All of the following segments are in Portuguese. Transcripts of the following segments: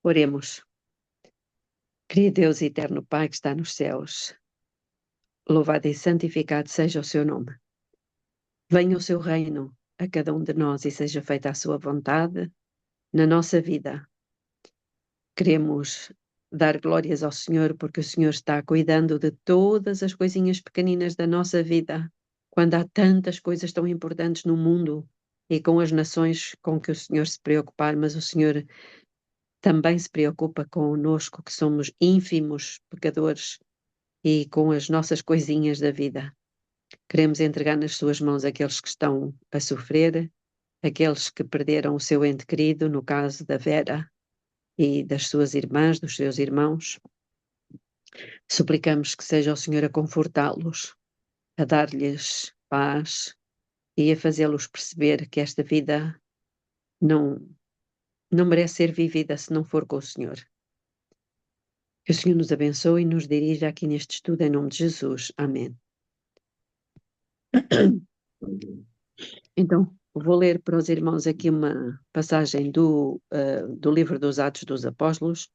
Oremos. Querido Deus e eterno Pai que está nos céus, louvado e santificado seja o seu nome. Venha o seu reino a cada um de nós e seja feita a sua vontade na nossa vida. Queremos dar glórias ao Senhor porque o Senhor está cuidando de todas as coisinhas pequeninas da nossa vida, quando há tantas coisas tão importantes no mundo e com as nações com que o Senhor se preocupar, mas o Senhor também se preocupa conosco, que somos ínfimos pecadores, e com as nossas coisinhas da vida. Queremos entregar nas suas mãos aqueles que estão a sofrer, aqueles que perderam o seu ente querido, no caso da Vera e das suas irmãs, dos seus irmãos. Suplicamos que seja o Senhor a confortá-los, a dar-lhes paz e a fazê-los perceber que esta vida não merece ser vivida se não for com o Senhor. Que o Senhor nos abençoe e nos dirija aqui neste estudo em nome de Jesus. Amém. Então, vou ler para os irmãos aqui uma passagem do livro dos Atos dos Apóstolos,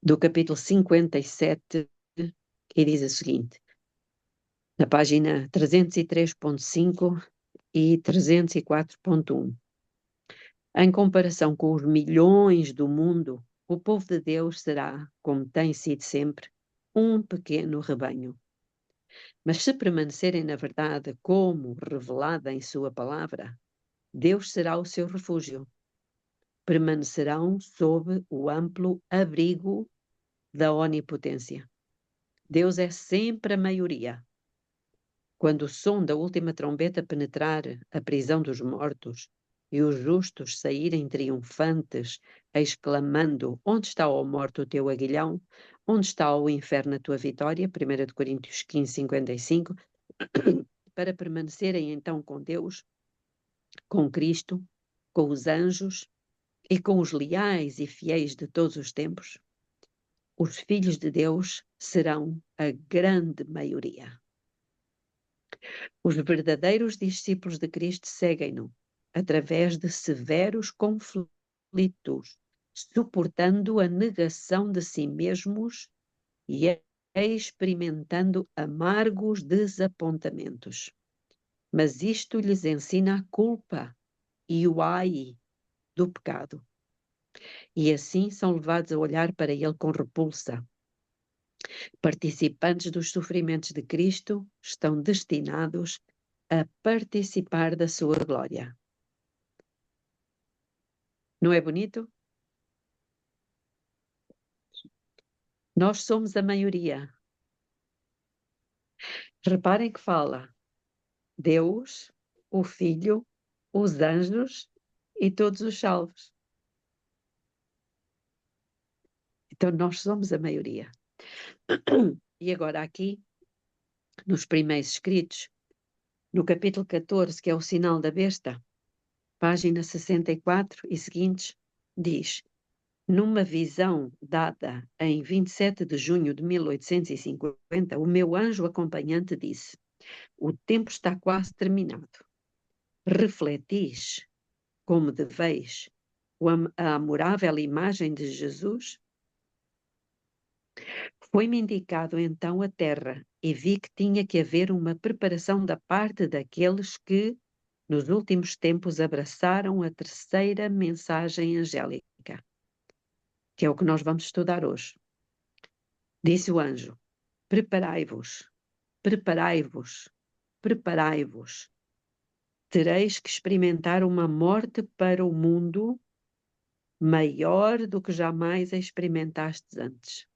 do capítulo 57, que diz o seguinte, na página 303.5 e 304.1. Em comparação com os milhões do mundo, o povo de Deus será, como tem sido sempre, um pequeno rebanho. Mas se permanecerem na verdade como revelada em sua palavra, Deus será o seu refúgio. Permanecerão sob o amplo abrigo da onipotência. Deus é sempre a maioria. Quando o som da última trombeta penetrar a prisão dos mortos e os justos saírem triunfantes, exclamando: onde está, ó morte, o teu aguilhão? Onde está, o inferno, a tua vitória? 1 Coríntios 15, 55. Para permanecerem então com Deus, com Cristo, com os anjos e com os leais e fiéis de todos os tempos, os filhos de Deus serão a grande maioria. Os verdadeiros discípulos de Cristo seguem-no através de severos conflitos, suportando a negação de si mesmos e experimentando amargos desapontamentos. Mas isto lhes ensina a culpa e o ai do pecado. E assim são levados a olhar para ele com repulsa. Participantes dos sofrimentos de Cristo estão destinados a participar da sua glória. Não é bonito? Nós somos a maioria. Reparem que fala Deus, o Filho, os anjos e todos os salvos. Então nós somos a maioria. E agora aqui, nos primeiros escritos, no capítulo 14, que é o sinal da besta, página 64 e seguintes, diz: numa visão dada em 27 de junho de 1850, o meu anjo acompanhante disse: o tempo está quase terminado. Refletis, como deveis, a amorável imagem de Jesus? Foi-me indicado então a terra e vi que tinha que haver uma preparação da parte daqueles que, nos últimos tempos, abraçaram a terceira mensagem angélica, que é o que nós vamos estudar hoje. Disse o anjo: preparai-vos, preparai-vos, preparai-vos. Tereis que experimentar uma morte para o mundo maior do que jamais experimentastes antes.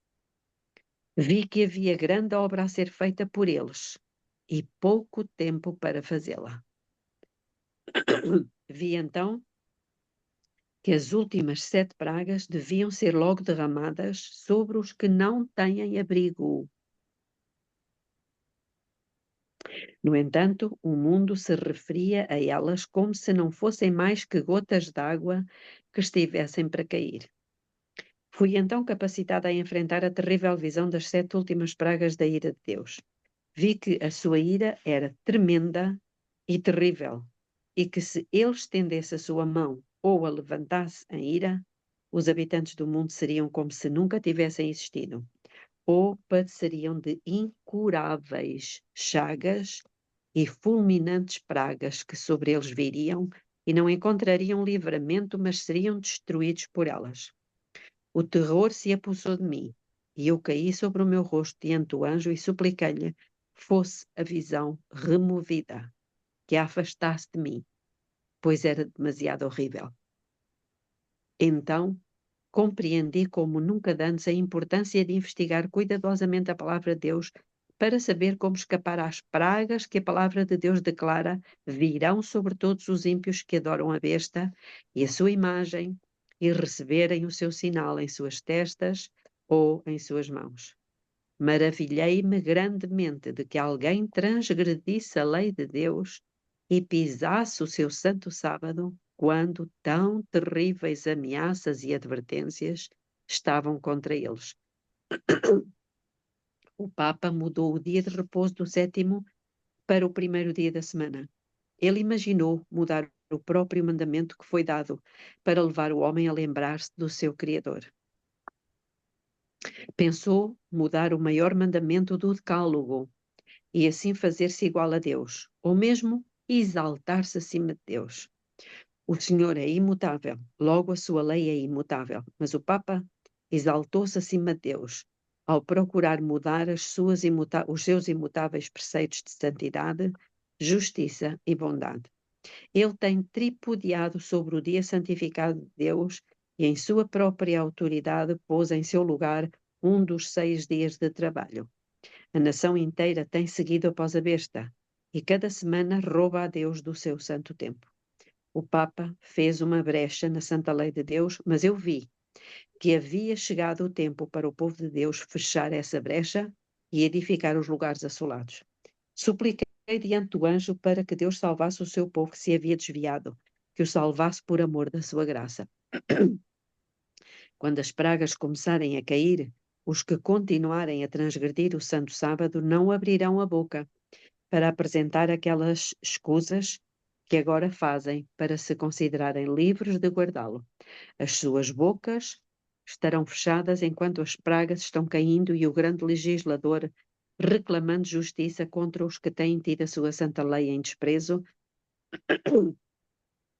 Vi que havia grande obra a ser feita por eles e pouco tempo para fazê-la. Vi então que as últimas 7 pragas deviam ser logo derramadas sobre os que não têm abrigo. No entanto, o mundo se referia a elas como se não fossem mais que gotas d'água que estivessem para cair. Fui então capacitada a enfrentar a terrível visão das 7 últimas pragas da ira de Deus. Vi que a sua ira era tremenda e terrível, e que se ele estendesse a sua mão ou a levantasse em ira, os habitantes do mundo seriam como se nunca tivessem existido, ou padeceriam de incuráveis chagas e fulminantes pragas que sobre eles viriam e não encontrariam livramento, mas seriam destruídos por elas. O terror se apossou de mim, e eu caí sobre o meu rosto diante do anjo e supliquei-lhe que fosse a visão removida, que a afastasse de mim, pois era demasiado horrível. Então compreendi como nunca antes a importância de investigar cuidadosamente a palavra de Deus para saber como escapar às pragas que a palavra de Deus declara virão sobre todos os ímpios que adoram a besta e a sua imagem e receberem o seu sinal em suas testas ou em suas mãos. Maravilhei-me grandemente de que alguém transgredisse a lei de Deus e pisasse o seu santo sábado, quando tão terríveis ameaças e advertências estavam contra eles. O Papa mudou o dia de repouso do 7º para o primeiro dia da semana. Ele imaginou mudar o próprio mandamento que foi dado para levar o homem a lembrar-se do seu Criador. Pensou mudar o maior mandamento do Decálogo e assim fazer-se igual a Deus, ou mesmo exaltar-se acima de Deus. O Senhor é imutável, logo a sua lei é imutável, mas o Papa exaltou-se acima de Deus, ao procurar mudar os seus imutáveis preceitos de santidade, justiça e bondade. Ele tem tripudiado sobre o dia santificado de Deus e, em sua própria autoridade, pôs em seu lugar um dos 6 dias de trabalho. A nação inteira tem seguido após a besta e cada semana rouba a Deus do seu santo tempo. O Papa fez uma brecha na santa lei de Deus, mas eu vi que havia chegado o tempo para o povo de Deus fechar essa brecha e edificar os lugares assolados. Supliquei diante do anjo para que Deus salvasse o seu povo que se havia desviado, que o salvasse por amor da sua graça. Quando as pragas começarem a cair, os que continuarem a transgredir o santo sábado não abrirão a boca para apresentar aquelas escusas que agora fazem para se considerarem livres de guardá-lo. As suas bocas estarão fechadas enquanto as pragas estão caindo e o grande legislador, reclamando justiça contra os que têm tido a sua santa lei em desprezo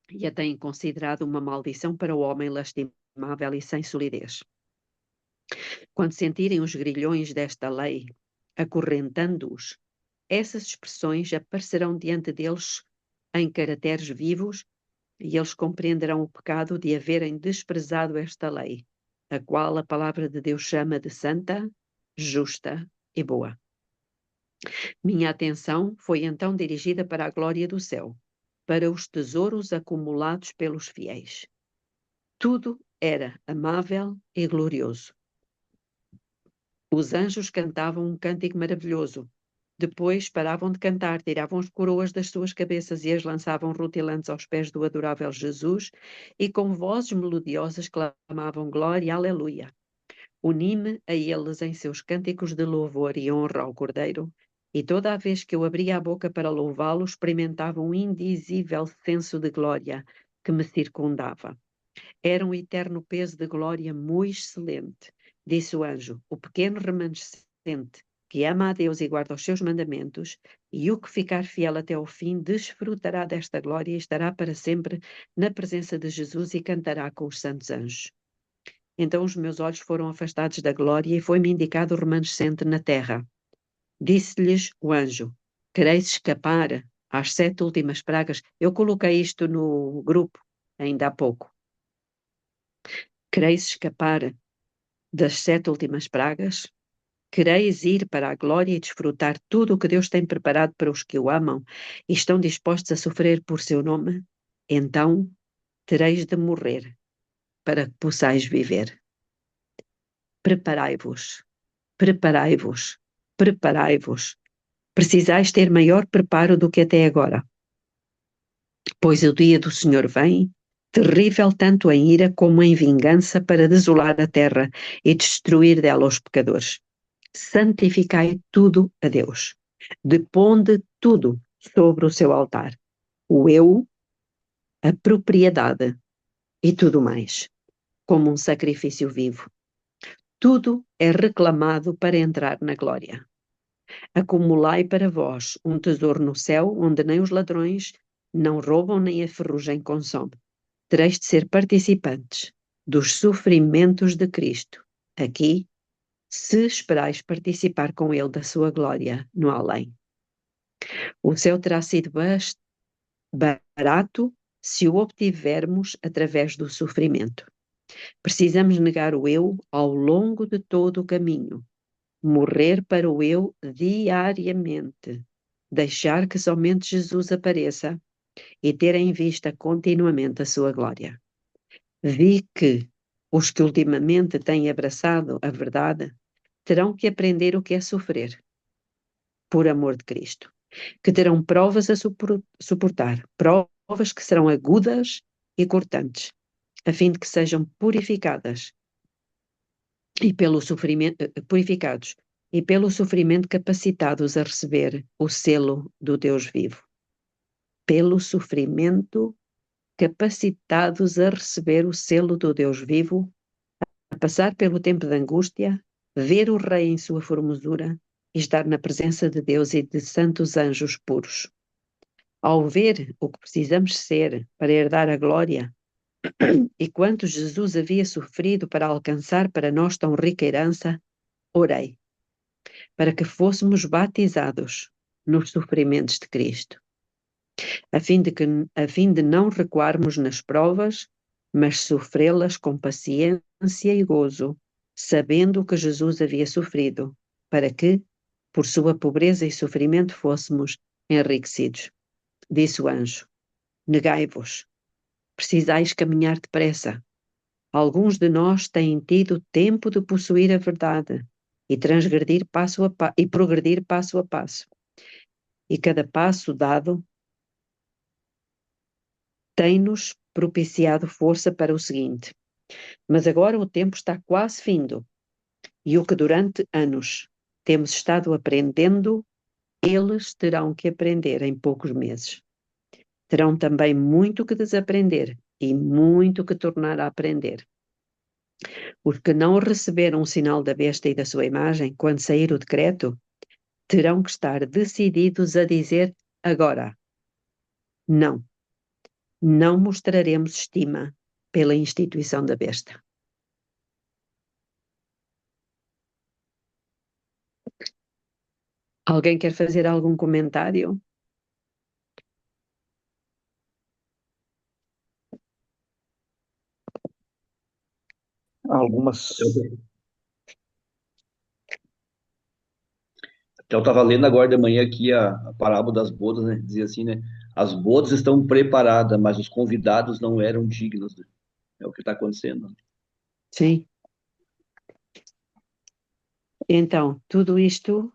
e a têm considerado uma maldição para o homem lastimável e sem solidez. Quando sentirem os grilhões desta lei acorrentando-os, essas expressões aparecerão diante deles em caracteres vivos e eles compreenderão o pecado de haverem desprezado esta lei, a qual a palavra de Deus chama de santa, justa e boa. Minha atenção foi então dirigida para a glória do céu, para os tesouros acumulados pelos fiéis. Tudo era amável e glorioso. Os anjos cantavam um cântico maravilhoso. Depois paravam de cantar, tiravam as coroas das suas cabeças e as lançavam rutilantes aos pés do adorável Jesus e com vozes melodiosas clamavam glória, aleluia. Uni-me a eles em seus cânticos de louvor e honra ao Cordeiro, e toda a vez que eu abria a boca para louvá-lo, experimentava um indizível senso de glória que me circundava. Era um eterno peso de glória muito excelente, disse o anjo, o pequeno remanescente que ama a Deus e guarda os seus mandamentos, e o que ficar fiel até ao fim desfrutará desta glória e estará para sempre na presença de Jesus e cantará com os santos anjos. Então os meus olhos foram afastados da glória e foi-me indicado o remanescente na terra. Disse-lhes o anjo, quereis escapar às 7 últimas pragas? Eu coloquei isto no grupo ainda há pouco. Quereis escapar das 7 últimas pragas? Quereis ir para a glória e desfrutar tudo o que Deus tem preparado para os que o amam e estão dispostos a sofrer por seu nome? Então tereis de morrer para que possais viver. Preparai-vos, preparai-vos, preparai-vos. Precisais ter maior preparo do que até agora, pois o dia do Senhor vem, terrível tanto em ira como em vingança para desolar a terra e destruir dela os pecadores. Santificai tudo a Deus. Deponde tudo sobre o seu altar. O eu, a propriedade e tudo mais. como um sacrifício vivo. Tudo é reclamado para entrar na glória. Acumulai para vós um tesouro no céu, onde nem os ladrões não roubam, nem a ferrugem consome. Tereis de ser participantes dos sofrimentos de Cristo, aqui, se esperais participar com ele da sua glória no além. O céu terá sido barato se o obtivermos através do sofrimento. Precisamos negar o eu ao longo de todo o caminho, morrer para o eu diariamente, deixar que somente Jesus apareça e ter em vista continuamente a sua glória. Vi que os que ultimamente têm abraçado a verdade terão que aprender o que é sofrer, por amor de Cristo, que terão provas a suportar, provas que serão agudas e cortantes, a fim de que sejam purificadas e pelo sofrimento, purificados e pelo sofrimento capacitados a receber o selo do Deus vivo. Pelo sofrimento capacitados a receber o selo do Deus vivo, a passar pelo tempo de angústia, ver o Rei em sua formosura e estar na presença de Deus e de santos anjos puros. Ao ver o que precisamos ser para herdar a glória e quanto Jesus havia sofrido para alcançar para nós tão rica herança, orei para que fôssemos batizados nos sofrimentos de Cristo, a fim de não recuarmos nas provas, mas sofrê-las com paciência e gozo, sabendo o que Jesus havia sofrido, para que, por sua pobreza e sofrimento, fôssemos enriquecidos. Disse o anjo: negai-vos, precisais caminhar depressa. Alguns de nós têm tido tempo de possuir a verdade e transgredir e progredir passo a passo. E cada passo dado tem-nos propiciado força para o seguinte. Mas agora o tempo está quase findo, e o que durante anos temos estado aprendendo, eles terão que aprender em poucos meses. Terão também muito que desaprender e muito que tornar a aprender. Os que não receberam o sinal da besta e da sua imagem, quando sair o decreto, terão que estar decididos a dizer agora: não, não mostraremos estima pela instituição da besta. Alguém quer fazer algum comentário? Algumas. Eu estava lendo agora de manhã aqui a parábola das bodas, né? Dizia assim, né? As bodas estão preparadas, mas os convidados não eram dignos, né? É o que está acontecendo. Sim. Então, tudo isto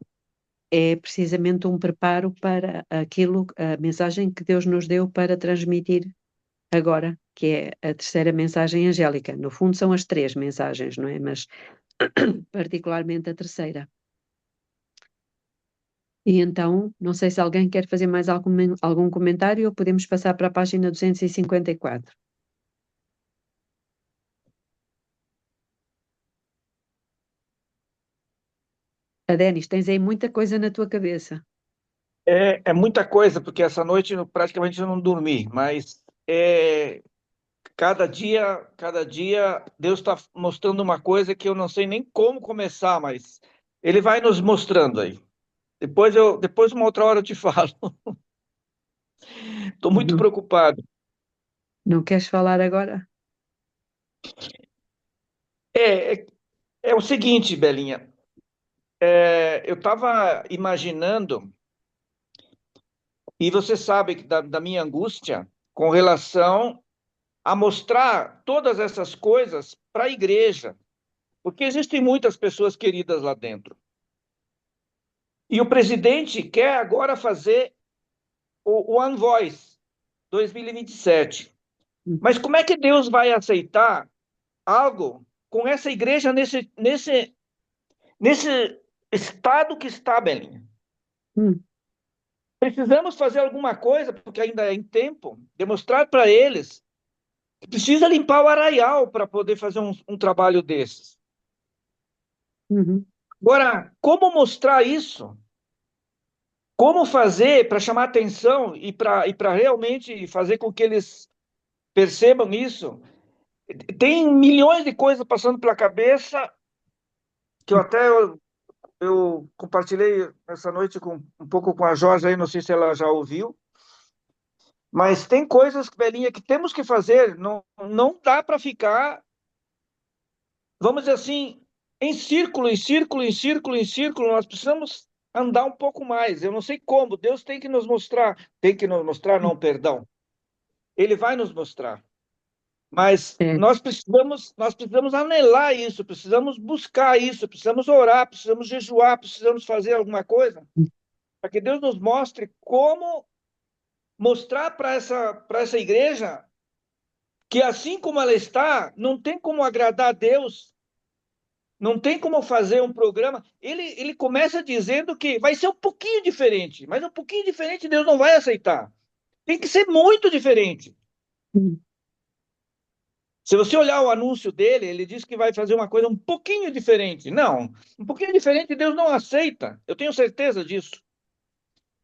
é precisamente um preparo para aquilo, a mensagem que Deus nos deu para transmitir agora, que é a terceira mensagem angélica. No fundo são as três mensagens, não é? Mas particularmente a terceira. E então, não sei se alguém quer fazer mais algum comentário ou podemos passar para a página 254. Denis, tens aí muita coisa na tua cabeça. É muita coisa, porque essa noite praticamente eu não dormi, mas cada dia Deus está mostrando uma coisa que eu não sei nem como começar, mas Ele vai nos mostrando aí. Depois uma outra hora eu te falo. Estou muito Não, preocupado. não queres falar agora? É, é, é o seguinte, Belinha, eu estava imaginando, e você sabe que da minha angústia com relação a mostrar todas essas coisas para a igreja, porque existem muitas pessoas queridas lá dentro. E o presidente quer agora fazer o One Voice 2027. Mas como é que Deus vai aceitar algo com essa igreja nesse estado que está, Belinha? Hum, Precisamos fazer alguma coisa, porque ainda é em tempo, demonstrar para eles precisa limpar o arraial para poder fazer um trabalho desses. Uhum. Agora, como mostrar isso? Como fazer para chamar atenção e para realmente fazer com que eles percebam isso? Tem milhões de coisas passando pela cabeça que eu compartilhei essa noite um pouco com a Jorge aí, não sei se ela já ouviu, mas tem coisas, Belinha, que temos que fazer, não dá para ficar, vamos dizer assim, em círculo, em círculo, em círculo, em círculo, nós precisamos andar um pouco mais. Eu não sei como, Deus tem que nos mostrar, não, perdão. Ele vai nos mostrar. Mas É. nós precisamos anelar isso, precisamos buscar isso, precisamos orar, precisamos jejuar, precisamos fazer alguma coisa para que Deus nos mostre como mostrar para essa igreja que assim como ela está, não tem como agradar a Deus, não tem como fazer um programa. Ele começa dizendo que vai ser um pouquinho diferente, mas um pouquinho diferente Deus não vai aceitar. Tem que ser muito diferente. Uhum. Se você olhar o anúncio dele, ele diz que vai fazer uma coisa um pouquinho diferente. Não, um pouquinho diferente Deus não aceita. Eu tenho certeza disso.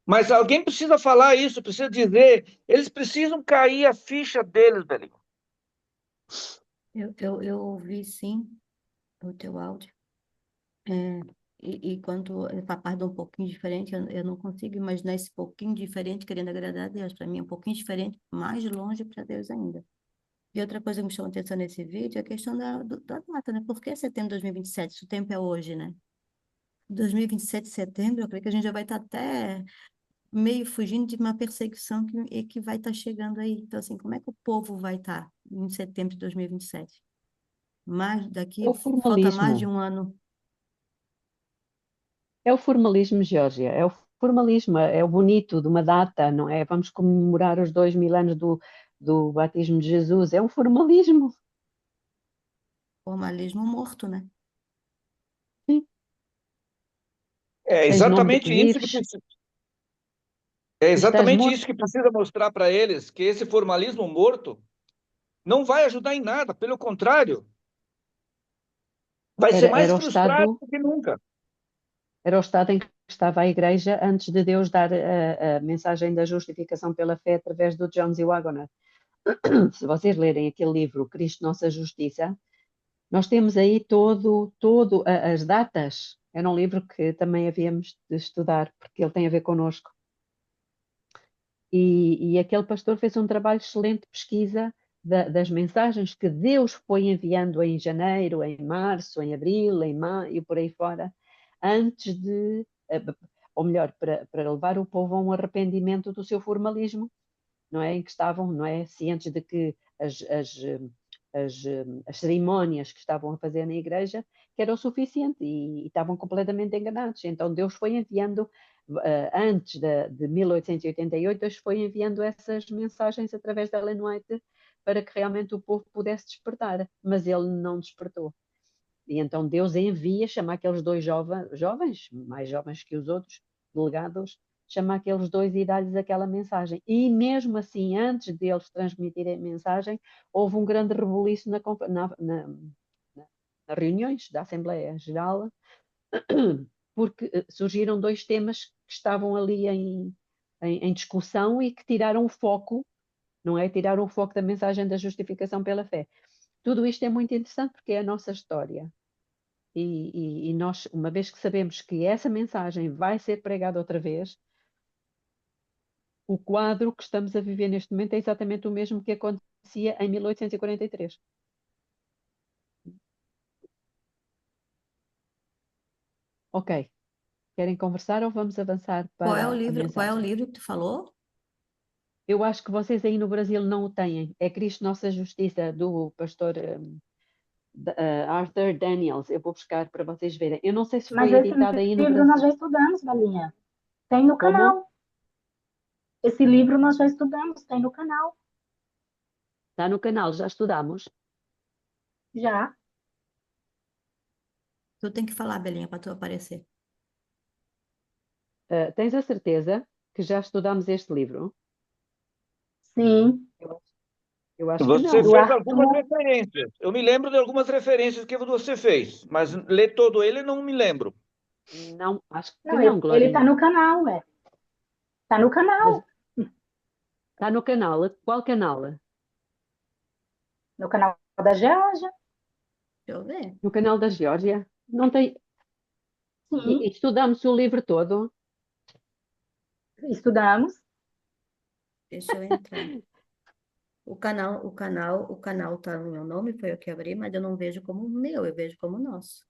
Mas alguém precisa falar isso, precisa dizer. Eles precisam cair a ficha deles, Belinho. Eu ouvi sim o teu áudio. É, e quanto a parte de um pouquinho diferente, eu não consigo imaginar esse pouquinho diferente querendo agradar a Deus. Para mim, é um pouquinho diferente, mais longe para Deus ainda. E outra coisa que me chamou a atenção nesse vídeo é a questão da data, né? Por que setembro de 2027? Se o tempo é hoje, né? 2027, setembro, eu creio que a gente já vai estar até meio fugindo de uma perseguição que vai estar chegando aí. Então, assim, como é que o povo vai estar em setembro de 2027? É o Falta mais de formalismo. um ano. É o formalismo, Geórgia. É o formalismo, é o bonito de uma data, não é? Vamos comemorar os 2000 anos do batismo de Jesus. É um formalismo. Formalismo morto, né? Sim. É Tens nome de exatamente que isso que vives precisa. É e estás exatamente morto. isso que precisa mostrar para eles, que esse formalismo morto não vai ajudar em nada, pelo contrário, vai ser mais Era o frustrado estado, do que nunca. era o estado em que estava a Igreja antes de Deus dar a mensagem da justificação pela fé através do John Z. Waggoner. Se vocês lerem aquele livro, Cristo Nossa Justiça, nós temos aí todo as datas. Era um livro que também havíamos de estudar, porque ele tem a ver connosco. E aquele pastor fez um trabalho excelente de pesquisa das mensagens que Deus foi enviando em janeiro, em março, em abril, em maio, por aí fora, antes de, ou melhor, para levar o povo a um arrependimento do seu formalismo, não é? Em que estavam, não é? Cientes de que as cerimónias que estavam a fazer na igreja que era o suficiente e estavam completamente enganados. Então Deus foi enviando, antes de 1888, Deus foi enviando essas mensagens através da Ellen White para que realmente o povo pudesse despertar, mas ele não despertou. E então Deus envia, chama aqueles dois jovens, mais jovens que os outros, delegados, chama aqueles dois e dá-lhes aquela mensagem. E mesmo assim, antes deles transmitirem a mensagem, houve um grande rebuliço nas reuniões da Assembleia Geral, porque surgiram dois temas que estavam ali em discussão e que tiraram o foco, não é? Tiraram o foco da mensagem da justificação pela fé. Tudo isto é muito interessante porque é a nossa história. E nós, uma vez que sabemos que essa mensagem vai ser pregada outra vez, o quadro que estamos a viver neste momento é exatamente o mesmo que acontecia em 1843. Ok, querem conversar ou vamos avançar para a Qual é o mensagem? livro que tu falou? Eu acho que vocês aí no Brasil não o têm. É Cristo Nossa Justiça, do pastor Arthur Daniels. Eu vou buscar para vocês verem. Eu não sei se Mas foi esse editado aí no livro nós Brasil. já estudamos, Galinha. Tem no Como? canal. Esse livro nós já estudamos, tem no canal. Está no canal, já estudamos. Já. Tu tem que falar, Belinha, para tu aparecer. Tens a certeza que já estudamos este livro? Sim. Eu Eu acho que Você não. Do fez algumas átomo, referências. Eu me lembro de algumas referências que você fez, mas ler todo ele não me lembro. Não, acho que não, não, ele tá Glorinha. no canal, ué. Tá no Mas canal. está no canal. Qual canal? No canal da Geórgia. Deixa eu ver. No canal da Geórgia? Não tem. Sim, Estudamos o livro todo. estudamos. Deixa eu entrar. O canal tá no meu nome, foi eu que abri, mas eu não vejo como meu, eu vejo como nosso.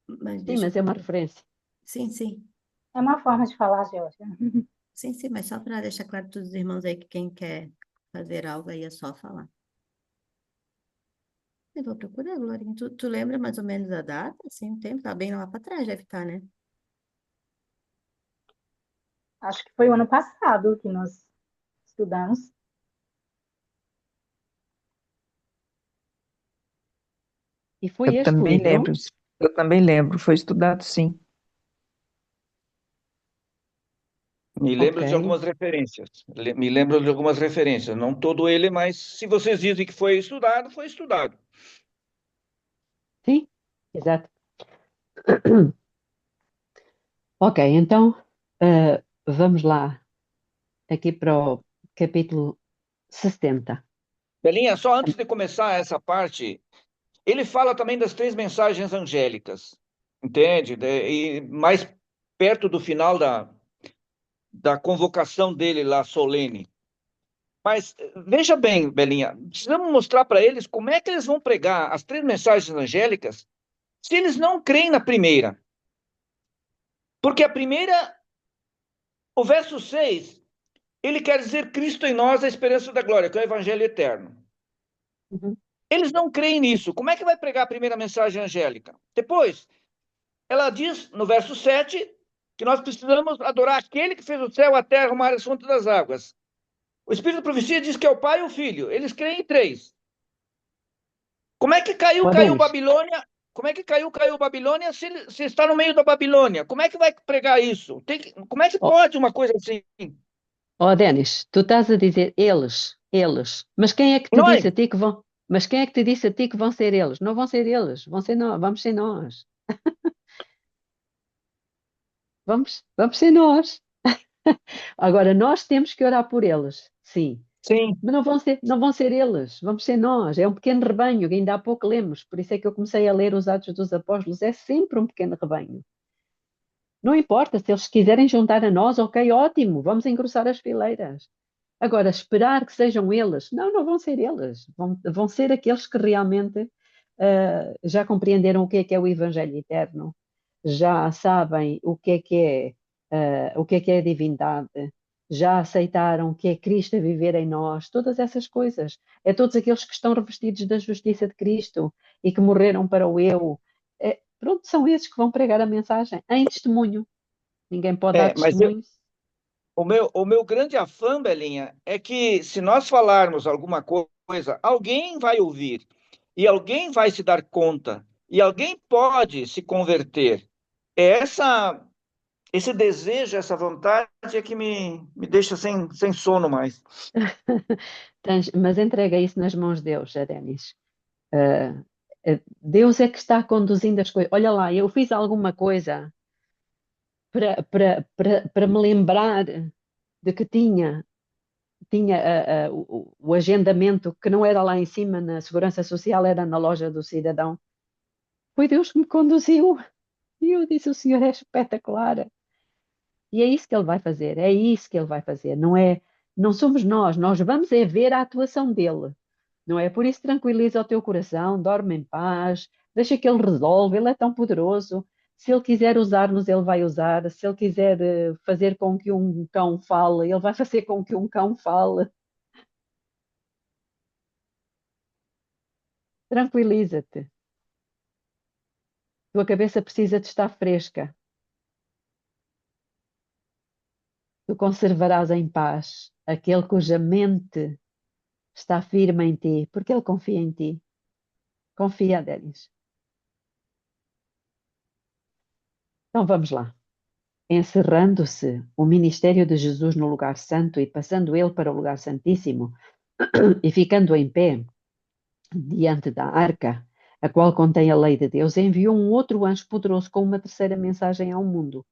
Mas Sim, deixa eu mas é uma ver. referência. Sim, sim. É uma forma de falar, Geórgia. Sim, sim, mas só para deixar claro para todos os irmãos aí que quem quer fazer algo aí é só falar. Eu vou procurar, Glorinha. Tu lembra mais ou menos a data? Assim, o tempo? Tá bem lá para trás, deve estar, né? Acho que foi o ano passado que nós estudamos. E foi Eu este também livro. lembro. Eu também lembro. Foi estudado, sim. Me Ok. lembro de algumas referências. Me lembro de algumas referências. Não todo ele, mas se vocês dizem que foi estudado, foi estudado. Sim, exato. Ok, então vamos lá aqui para o capítulo 60. Belinha, só antes de começar essa parte, ele fala também das três mensagens angélicas, entende? E mais perto do final da convocação dele lá, solene. Mas veja bem, Belinha, precisamos mostrar para eles como é que eles vão pregar as três mensagens angélicas se eles não creem na primeira. Porque a primeira, o verso 6, ele quer dizer Cristo em nós, a esperança da glória, que é o evangelho eterno. Uhum. Eles não creem nisso. Como é que vai pregar a primeira mensagem angélica? Depois, ela diz no verso 7 que nós precisamos adorar aquele que fez o céu, a terra, o mar e as fontes das águas. O Espírito da Profecia diz que é o Pai e o Filho. Eles creem em três. Como é que Ó, caiu Denis, Babilônia? Como é que caiu Babilônia se está no meio da Babilônia? Como é que vai pregar isso? Como é que ó, pode uma coisa assim? ó, Denis, tu estás a dizer eles, mas quem é que te Nós, disse a ti que vão, mas quem é que te disse a ti que vão ser eles? Não vão ser eles, vão ser nós, vamos ser nós. Vamos ser nós. Agora, nós temos que orar por eles, sim. sim. Mas não vão ser eles, vamos ser nós. É um pequeno rebanho, que ainda há pouco lemos. Por isso é que eu comecei a ler os Atos dos Apóstolos. É sempre um pequeno rebanho. Não importa, se eles quiserem juntar a nós, ok, ótimo, vamos engrossar as fileiras. Agora, esperar que sejam eles, não vão ser eles. Vão ser aqueles que realmente já compreenderam o que é o Evangelho eterno, já sabem o que é a divindade, já aceitaram que é Cristo a viver em nós, todas essas coisas. É todos aqueles que estão revestidos da justiça de Cristo e que morreram para o eu. Pronto, são esses que vão pregar a mensagem em testemunho. Ninguém pode dar Mas testemunho. o meu grande afã, Belinha, é que se nós falarmos alguma coisa, alguém vai ouvir, e alguém vai se dar conta, e alguém pode se converter. É esse desejo, essa vontade é que me deixa sem sono mais. Mas entrega isso nas mãos de Deus, Denis. Deus é que está conduzindo as coisas. Olha lá, eu fiz alguma coisa para me lembrar de que tinha o agendamento que não era lá em cima na Segurança Social, era na loja do cidadão. Foi Deus que me conduziu. E eu disse: o Senhor é espetacular. E é isso que Ele vai fazer, é isso que Ele vai fazer. Não somos nós vamos é ver a atuação dEle. Não é? Por isso, tranquiliza o teu coração, dorme em paz, deixa que Ele resolve, Ele é tão poderoso. Se Ele quiser usar-nos, Ele vai usar. Se Ele quiser fazer com que um cão fale, Ele vai fazer com que um cão fale. Tranquiliza-te. Tua cabeça precisa de estar fresca. Tu conservarás em paz aquele cuja mente está firme em ti, porque Ele confia em ti. Confia, Denis. Então vamos lá. Encerrando-se o ministério de Jesus no lugar santo e passando ele para o lugar santíssimo, E ficando em pé diante da arca, a qual contém a lei de Deus, enviou um outro anjo poderoso com uma terceira mensagem ao mundo.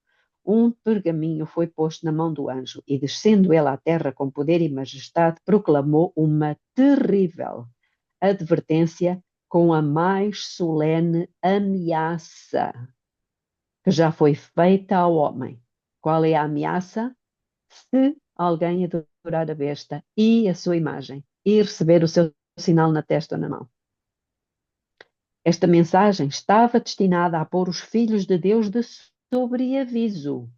Um pergaminho foi posto na mão do anjo, e descendo ele à terra com poder e majestade, proclamou uma terrível advertência com a mais solene ameaça que já foi feita ao homem. Qual é a ameaça? Se alguém adorar a besta e a sua imagem e receber o seu sinal na testa ou na mão. Esta mensagem estava destinada a pôr os filhos de Deus de sobreaviso,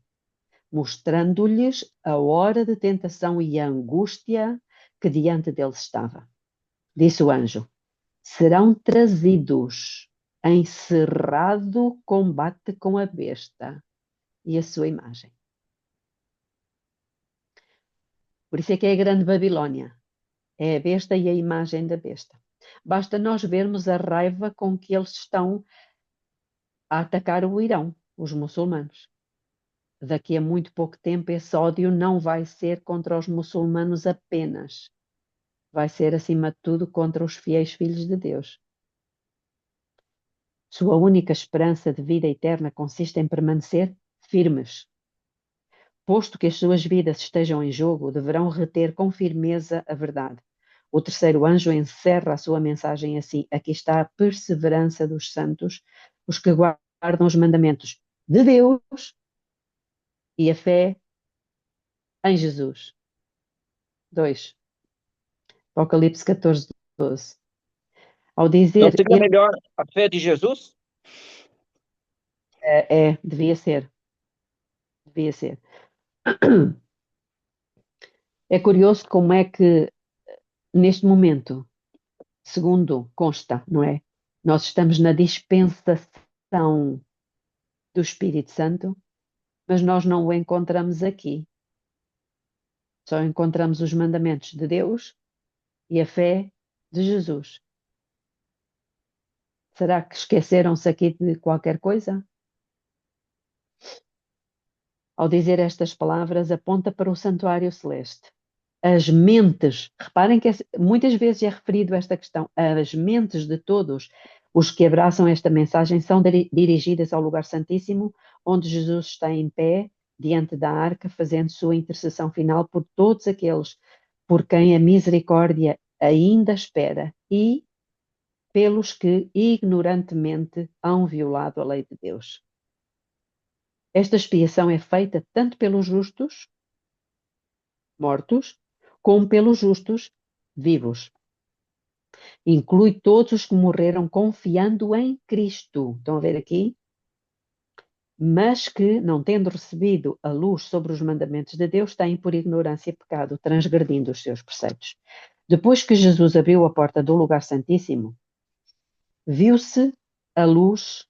mostrando-lhes a hora de tentação e angústia que diante deles estava. Disse o anjo: serão trazidos em cerrado combate com a besta e a sua imagem. Por isso é que é a grande Babilónia. É a besta e a imagem da besta. Basta nós vermos a raiva com que eles estão a atacar o Irão, os muçulmanos. Daqui a muito pouco tempo, esse ódio não vai ser contra os muçulmanos apenas. Vai ser, acima de tudo, contra os fiéis filhos de Deus. Sua única esperança de vida eterna consiste em permanecer firmes. Posto que as suas vidas estejam em jogo, deverão reter com firmeza a verdade. O terceiro anjo encerra a sua mensagem assim: aqui está a perseverança dos santos, os que guardam os mandamentos de Deus e a fé em Jesus. 2. Apocalipse 14, 12. Ao Não dizer, seria melhor a fé de Jesus? devia ser. Devia ser. É curioso como é que, neste momento, segundo consta, não é? Nós estamos na dispensação do Espírito Santo, mas nós não o encontramos aqui. Só encontramos os mandamentos de Deus e a fé de Jesus. Será que esqueceram-se aqui de qualquer coisa? Ao dizer estas palavras, aponta para o santuário celeste. As mentes, reparem que muitas vezes é referido esta questão, as mentes de todos os que abraçam esta mensagem são dirigidas ao lugar santíssimo, onde Jesus está em pé, diante da arca, fazendo sua intercessão final por todos aqueles por quem a misericórdia ainda espera e pelos que ignorantemente hão violado a lei de Deus. Esta expiação é feita tanto pelos justos, mortos, como pelos justos, vivos. Inclui todos os que morreram confiando em Cristo. Estão a ver aqui? Mas que, não tendo recebido a luz sobre os mandamentos de Deus, têm por ignorância pecado, transgredindo os seus preceitos. Depois que Jesus abriu a porta do lugar santíssimo, viu-se a luz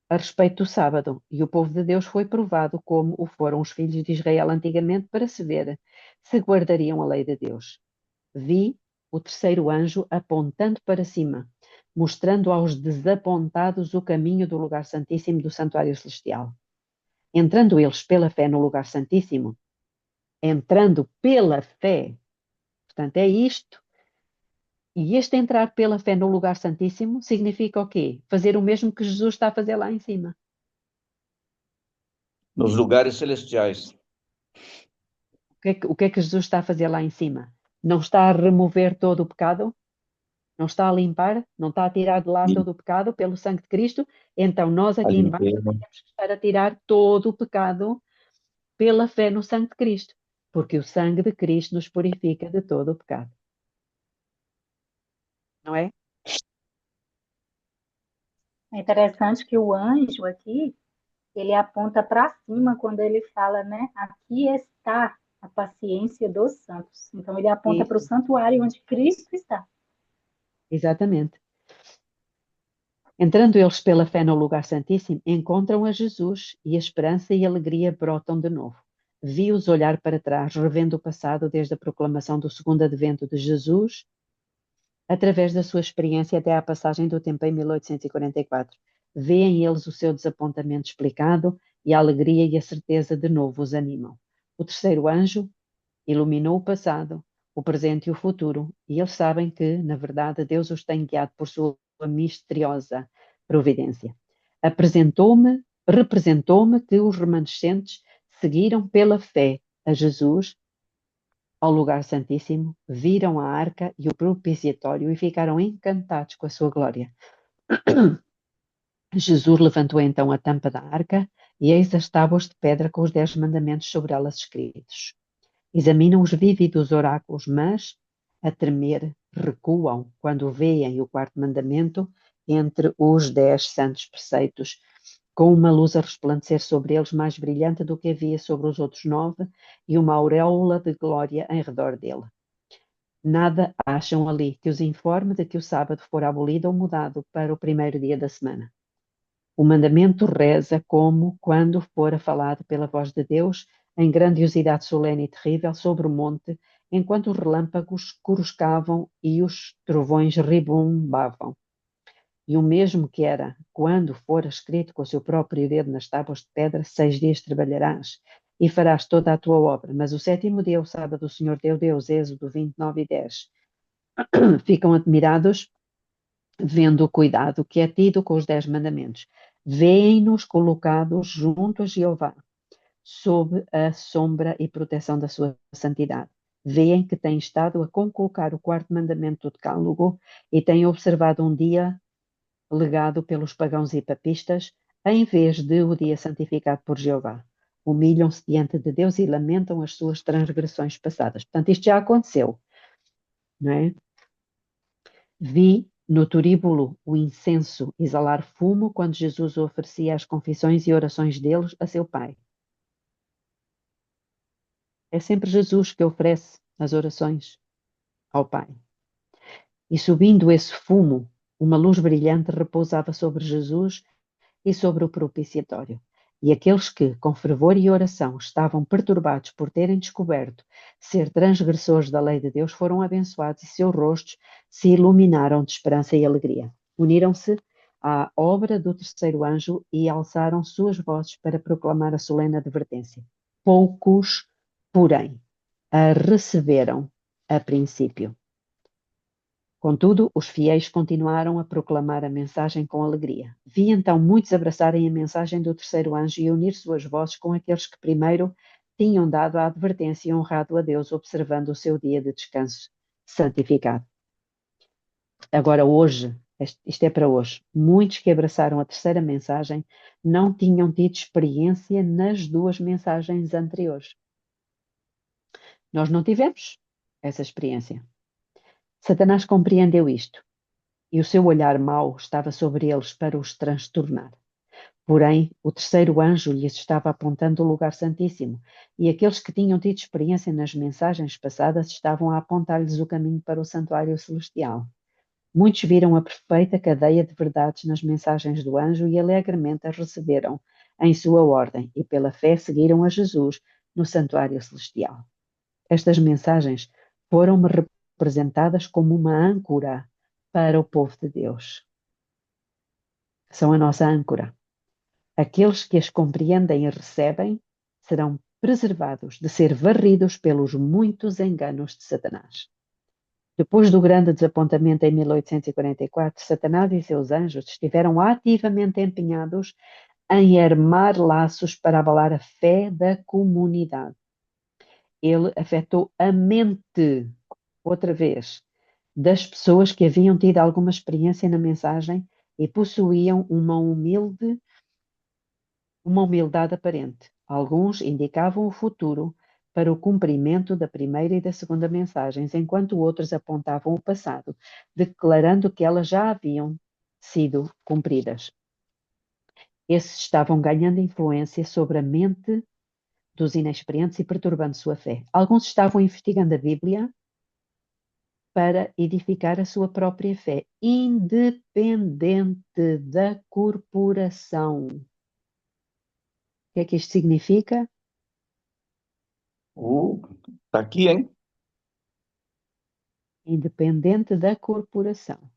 a respeito do sábado, e o povo de Deus foi provado como o foram os filhos de Israel antigamente, para se ver se guardariam a lei de Deus. Vi o terceiro anjo apontando para cima, mostrando aos desapontados o caminho do lugar santíssimo do santuário celestial. Entrando eles pela fé no lugar santíssimo, entrando pela fé, portanto é isto, e este entrar pela fé no lugar santíssimo significa o quê? Fazer o mesmo que Jesus está a fazer lá em cima. Nos lugares celestiais. O que é que Jesus está a fazer lá em cima? Não está a remover todo o pecado? Não está a limpar? Não está a tirar de lá todo o pecado pelo sangue de Cristo? Então nós aqui embaixo também temos que estar a tirar todo o pecado pela fé no sangue de Cristo, porque o sangue de Cristo nos purifica de todo o pecado. Não é? É interessante que o anjo aqui, ele aponta para cima quando ele fala, né? Aqui está a paciência dos santos. Então, ele aponta para o Isso, santuário onde Cristo está. exatamente. Entrando eles pela fé no lugar santíssimo, encontram a Jesus e a esperança e a alegria brotam de novo. Vi-os olhar para trás, revendo o passado desde a proclamação do segundo advento de Jesus, através da sua experiência até à passagem do tempo em 1844. Vêem eles o seu desapontamento explicado e a alegria e a certeza de novo os animam. O terceiro anjo iluminou o passado, o presente e o futuro, e eles sabem que, na verdade, Deus os tem guiado por sua misteriosa providência. Representou-me que os remanescentes seguiram pela fé a Jesus ao lugar santíssimo, viram a arca e o propiciatório e ficaram encantados com a sua glória. Jesus levantou então a tampa da arca e eis as tábuas de pedra com os 10 mandamentos sobre elas escritos. Examinam os vívidos oráculos, mas, a tremer, recuam quando veem o quarto mandamento entre os 10 santos preceitos, com uma luz a resplandecer sobre eles mais brilhante do que havia sobre os outros 9 e uma auréola de glória em redor dele. Nada acham ali que os informe de que o sábado fora abolido ou mudado para o primeiro dia da semana. O mandamento reza como quando fora falado pela voz de Deus em grandiosidade solene e terrível sobre o monte, enquanto os relâmpagos coruscavam e os trovões ribombavam. E o mesmo que era quando fora escrito com o seu próprio dedo nas tábuas de pedra, 6 dias trabalharás e farás toda a tua obra, mas o sétimo dia, o sábado, o Senhor teu Deus, Êxodo 29:10. Ficam admirados vendo o cuidado que é tido com os 10 mandamentos. Vêem-nos colocados junto a Jeová, sob a sombra e proteção da sua santidade. Veem que têm estado a conculcar o quarto mandamento do decálogo e têm observado um dia legado pelos pagãos e papistas, em vez de o dia santificado por Jeová. Humilham-se diante de Deus e lamentam as suas transgressões passadas. Portanto, isto já aconteceu, não é? Vi no turíbulo o incenso exalar fumo quando Jesus oferecia as confissões e orações deles a seu Pai. É sempre Jesus que oferece as orações ao Pai. E subindo esse fumo, uma luz brilhante repousava sobre Jesus e sobre o propiciatório. E aqueles que, com fervor e oração, estavam perturbados por terem descoberto ser transgressores da lei de Deus, foram abençoados e seus rostos se iluminaram de esperança e alegria. Uniram-se à obra do terceiro anjo e alçaram suas vozes para proclamar a solene advertência. Poucos, porém, a receberam a princípio. Contudo, os fiéis continuaram a proclamar a mensagem com alegria. Vi então muitos abraçarem a mensagem do terceiro anjo e unir suas vozes com aqueles que primeiro tinham dado a advertência e honrado a Deus, observando o seu dia de descanso santificado. Agora, hoje, isto é para hoje, muitos que abraçaram a terceira mensagem não tinham tido experiência nas 2 mensagens anteriores. Nós não tivemos essa experiência. Satanás compreendeu isto, e o seu olhar mau estava sobre eles para os transtornar. Porém, o terceiro anjo lhes estava apontando o lugar santíssimo, e aqueles que tinham tido experiência nas mensagens passadas estavam a apontar-lhes o caminho para o santuário celestial. Muitos viram a perfeita cadeia de verdades nas mensagens do anjo e alegremente as receberam em sua ordem, e pela fé seguiram a Jesus no santuário celestial. Estas mensagens foram-me representadas como uma âncora para o povo de Deus. São a nossa âncora. Aqueles que as compreendem e recebem serão preservados de ser varridos pelos muitos enganos de Satanás. Depois do grande desapontamento em 1844, Satanás e seus anjos estiveram ativamente empenhados em armar laços para abalar a fé da comunidade. Ele afetou a mente, outra vez, das pessoas que haviam tido alguma experiência na mensagem e possuíam uma humildade aparente. Alguns indicavam o futuro para o cumprimento da primeira e da segunda mensagens, enquanto outros apontavam o passado, declarando que elas já haviam sido cumpridas. Esses estavam ganhando influência sobre a mente dos inexperientes e perturbando sua fé. Alguns estavam investigando a Bíblia para edificar a sua própria fé, independente da corporação. O que é que isto significa? Tá aqui, hein? Independente da corporação.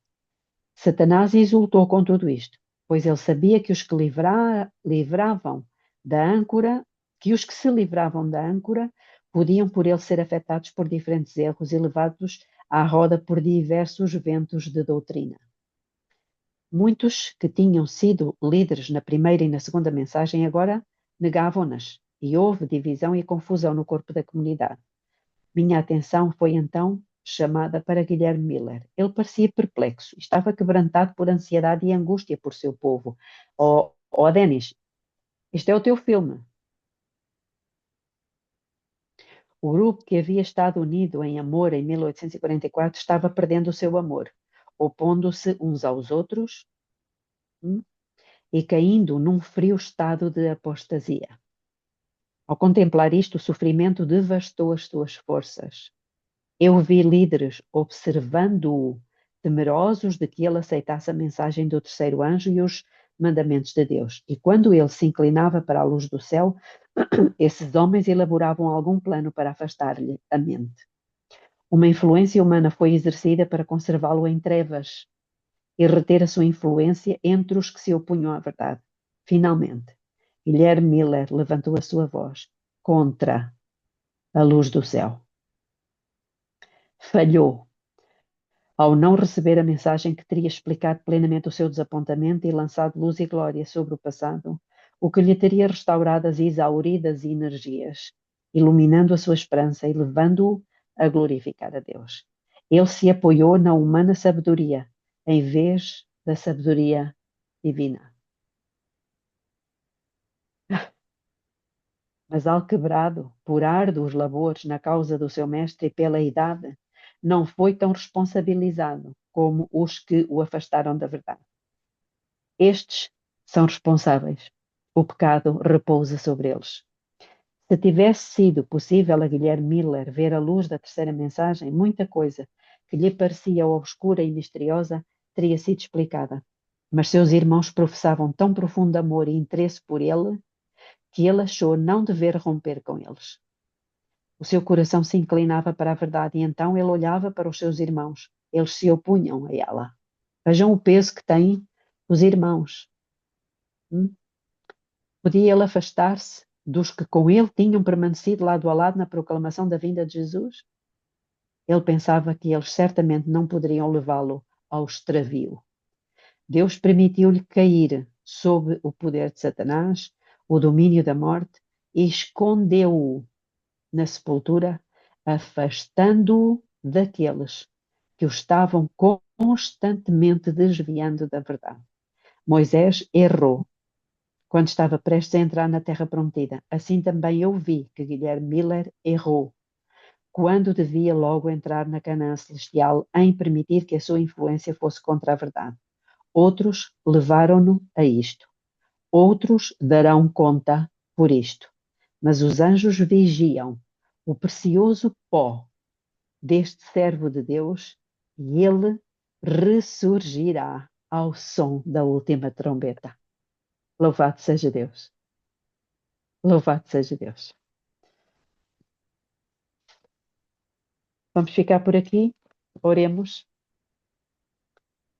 Satanás exultou com tudo isto, pois ele sabia que os que livravam da âncora, que os que se livravam da âncora podiam por ele ser afetados por diferentes erros e levados à roda por diversos ventos de doutrina. Muitos que tinham sido líderes na primeira e na segunda mensagem agora negavam-nas, e houve divisão e confusão no corpo da comunidade. Minha atenção foi então chamada para Guilherme Miller. Ele parecia perplexo, estava quebrantado por ansiedade e angústia por seu povo. Oh, Denis, este é o teu filme. O grupo que havia estado unido em amor em 1844 estava perdendo o seu amor, opondo-se uns aos outros e caindo num frio estado de apostasia. Ao contemplar isto, o sofrimento devastou as suas forças. Eu vi líderes observando-o, temerosos de que ele aceitasse a mensagem do terceiro anjo e os mandamentos de Deus. E quando ele se inclinava para a luz do céu, esses homens elaboravam algum plano para afastar-lhe a mente. Uma influência humana foi exercida para conservá-lo em trevas e reter a sua influência entre os que se opunham à verdade. Finalmente, Guilherme Miller levantou a sua voz contra a luz do céu. Falhou ao não receber a mensagem que teria explicado plenamente o seu desapontamento e lançado luz e glória sobre o passado, o que lhe teria restaurado as exauridas energias, iluminando a sua esperança e levando-o a glorificar a Deus. Ele se apoiou na humana sabedoria, em vez da sabedoria divina. Mas alquebrado por árduos labores na causa do seu mestre e pela idade, não foi tão responsabilizado como os que o afastaram da verdade. Estes são responsáveis. O pecado repousa sobre eles. Se tivesse sido possível a Guilherme Miller ver a luz da terceira mensagem, muita coisa que lhe parecia obscura e misteriosa teria sido explicada. Mas seus irmãos professavam tão profundo amor e interesse por ele que ele achou não dever romper com eles. O seu coração se inclinava para a verdade e então ele olhava para os seus irmãos. Eles se opunham a ela. Vejam o peso que têm os irmãos. Podia ele afastar-se dos que com ele tinham permanecido lado a lado na proclamação da vinda de Jesus? Ele pensava que eles certamente não poderiam levá-lo ao extravio. Deus permitiu-lhe cair sob o poder de Satanás, o domínio da morte, e escondeu-o na sepultura, afastando-o daqueles que o estavam constantemente desviando da verdade. Moisés errou quando estava prestes a entrar na terra prometida. Assim também eu vi que Guilherme Miller errou quando devia logo entrar na Canaã celestial em permitir que a sua influência fosse contra a verdade. Outros levaram-no a isto. Outros darão conta por isto. Mas os anjos vigiam o precioso pó deste servo de Deus e ele ressurgirá ao som da última trombeta. Louvado seja Deus. Louvado seja Deus. Vamos ficar por aqui. Oremos.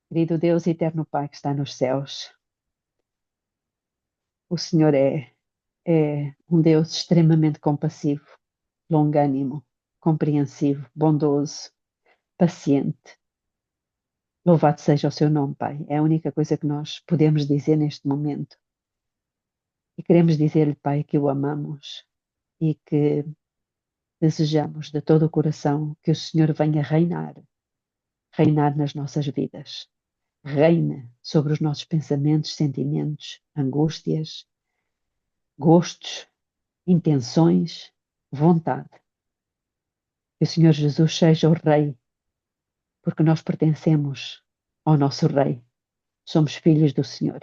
Querido Deus, eterno Pai que está nos céus, o Senhor é um Deus extremamente compassivo, longânimo, compreensivo, bondoso, paciente. Louvado seja o seu nome, Pai. É a única coisa que nós podemos dizer neste momento. E queremos dizer-lhe, Pai, que o amamos e que desejamos de todo o coração que o Senhor venha reinar nas nossas vidas. Reine sobre os nossos pensamentos, sentimentos, angústias, gostos, intenções, vontade. Que o Senhor Jesus seja o Rei, porque nós pertencemos ao nosso Rei. Somos filhos do Senhor.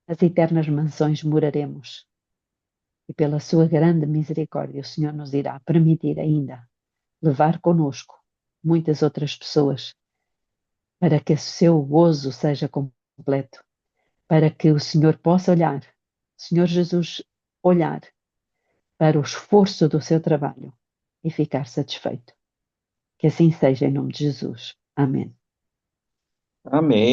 Nas eternas mansões moraremos. E pela sua grande misericórdia, o Senhor nos irá permitir ainda levar conosco muitas outras pessoas para que o seu gozo seja completo, para que o Senhor possa olhar, Senhor Jesus, olhar para o esforço do seu trabalho e ficar satisfeito. Que assim seja em nome de Jesus. Amém. Amém.